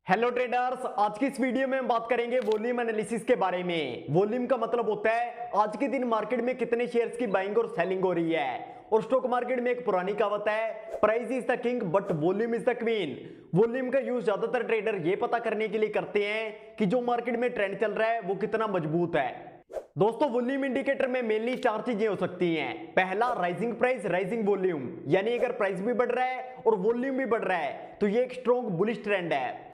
Hello traders, आज की इस वीडियो में हम बात करेंगे वॉल्यूम एनालिसिस के बारे में। वॉल्यूम का मतलब होता है आज के दिन मार्केट में कितने शेयर्स की बाइंग और सेलिंग हो रही है। और स्टॉक मार्केट में एक पुरानी कहावत है, price is the king but volume is the queen. Volume का यूज ज्यादातर ट्रेडर ये पता करने के लिए करते हैं कि जो मार्केट में ट्रेंड चल रहा है वो कितना मजबूत है। दोस्तों, वॉल्यूम इंडिकेटर में मेनली चार चीजें हो सकती हैं। पहला, राइजिंग प्राइस राइजिंग वॉल्यूम, यानी अगर प्राइस भी बढ़ रहा है और वॉल्यूम भी बढ़ रहा है तो ये एक स्ट्रॉन्ग बुलिश ट्रेंड है।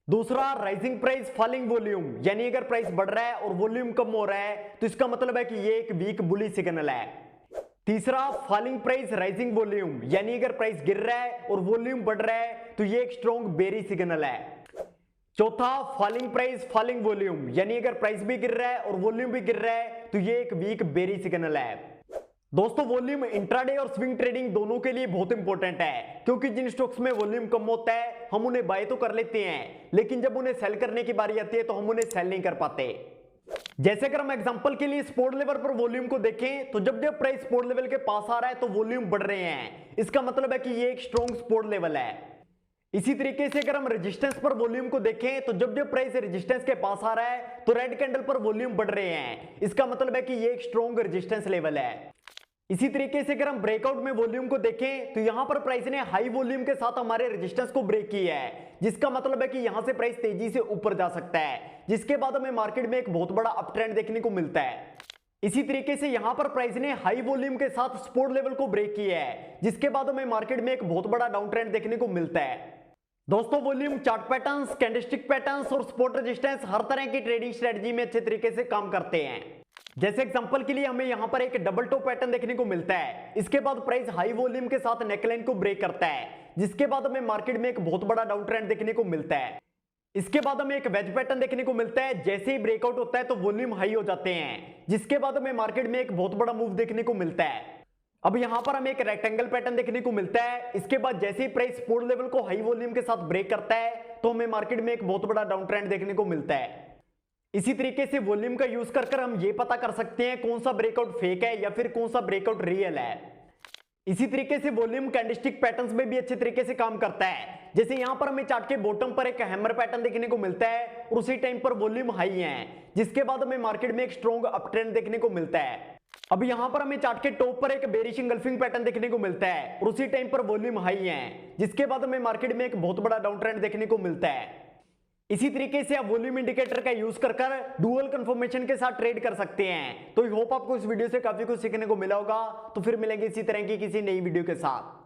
दूसरा, राइजिंग प्राइस फॉलिंग वॉल्यूम, यानी अगर प्राइस बढ़ रहा है और वॉल्यूम कम हो रहा है तो इसका मतलब है कि ये एक वीक बुलिश सिग्नल है। तीसरा, फॉलिंग प्राइस राइजिंग वॉल्यूम, यानी अगर प्राइस गिर रहा है और वॉल्यूम बढ़ रहा है तो ये एक स्ट्रॉन्ग बेरिश सिग्नल है। चौथा, फॉलिंग प्राइस फॉलिंग वॉल्यूम, यानी अगर प्राइस भी गिर रहा है और वॉल्यूम भी गिर रहा है तो ये एक वीक बेरिश सिग्नल है। दोस्तों, वॉल्यूम इंट्राडे और स्विंग ट्रेडिंग दोनों के लिए बहुत इंपॉर्टेंट है, क्योंकि जिन स्टॉक्स में वॉल्यूम कम होता है हम उन्हें बाय तो कर लेते हैं, लेकिन जब उन्हें सेल करने की बारी आती है तो हम उन्हें सेल नहीं कर पाते। जैसे अगर हम एग्जांपल के लिए सपोर्ट लेवल पर वॉल्यूम को देखें तो जब जब प्राइस सपोर्ट लेवल के पास आ रहा है तो वॉल्यूम बढ़ रहे हैं, इसका मतलब है कि ये एक स्ट्रॉन्ग सपोर्ट लेवल है। इसी तरीके से अगर हम रेजिस्टेंस पर वॉल्यूम को देखें तो जब जब प्राइस रेजिस्टेंस के पास आ रहा है तो रेड कैंडल पर वॉल्यूम बढ़ रहे हैं, इसका मतलब है कि ये एक स्ट्रॉन्ग रेजिस्टेंस लेवल है। इसी तरीके से अगर हम ब्रेकआउट में वॉल्यूम को देखें तो यहां पर प्राइस ने हाई वॉल्यूम के साथ हमारे रेजिस्टेंस को ब्रेक किया है, जिसका मतलब है कि यहां से प्राइस तेजी से ऊपर जा सकता है, जिसके बाद हमें मार्केट में एक बहुत बड़ा अप ट्रेंड देखने को मिलता है। इसी तरीके से यहां पर प्राइस ने हाई वॉल्यूम के साथ सपोर्ट लेवल को ब्रेक किया है, जिसके बाद हमें मार्केट में एक बहुत बड़ा डाउन ट्रेंड देखने को मिलता है। दोस्तों, volume chart patterns, candlestick patterns और सपोर्ट रेजिस्टेंस हर तरह की ट्रेडिंग स्ट्रेटजी में अच्छे तरीके से काम करते हैं। जैसे एग्जांपल के लिए हमें यहां पर एक डबल टॉप पैटर्न देखने को मिलता है, इसके बाद प्राइस हाई वॉल्यूम के साथ नेकलाइन को ब्रेक करता है, जिसके बाद हमें मार्केट में एक बहुत बड़ा डाउन ट्रेंड देखने को मिलता है। इसके बाद हमें एक वेज पैटर्न देखने को मिलता है, जैसे ही ब्रेकआउट होता है तो वॉल्यूम हाई हो जाते हैं, जिसके बाद हमें मार्केट में एक बहुत बड़ा मूव देखने को मिलता है। अब यहां पर हमें एक रेक्टेंगल पैटर्न देखने को मिलता है, इसके बाद जैसे ही प्राइस सपोर्ट लेवल को हाई वॉल्यूम के साथ ब्रेक करता है तो हमें मार्केट में एक बहुत बड़ा डाउन ट्रेंड देखने को मिलता है। इसी तरीके से वॉल्यूम का यूज कर हम ये पता कर सकते हैं कौन सा ब्रेकआउट फेक है या फिर कौन सा ब्रेकआउट रियल है। इसी तरीके से वॉल्यूम कैंडलस्टिक पैटर्न्स में भी अच्छे तरीके से काम करता है। जैसे यहां पर हमें चार्ट के बॉटम पर एक हैमर पैटर्न देखने को मिलता है और उसी टाइम पर वॉल्यूम हाई है, जिसके बाद हमें मार्केट में एक स्ट्रॉन्ग अप ट्रेंड देखने को मिलता है। अब यहां पर हमें चार्ट के टॉप पर एक बेरिश इंगल्फिंग पैटर्न देखने को मिलता है और उसी टाइम पर वॉल्यूम हाई है, जिसके बाद हमें मार्केट में एक बहुत बड़ा डाउन ट्रेंड देखने को मिलता है। इसी तरीके से आप वॉल्यूम इंडिकेटर का यूज कर डुअल कंफर्मेशन के साथ ट्रेड कर सकते हैं। तो आई होप आपको इस वीडियो से काफी कुछ सीखने को मिला होगा। तो फिर मिलेंगे इसी तरह की किसी नई वीडियो के साथ।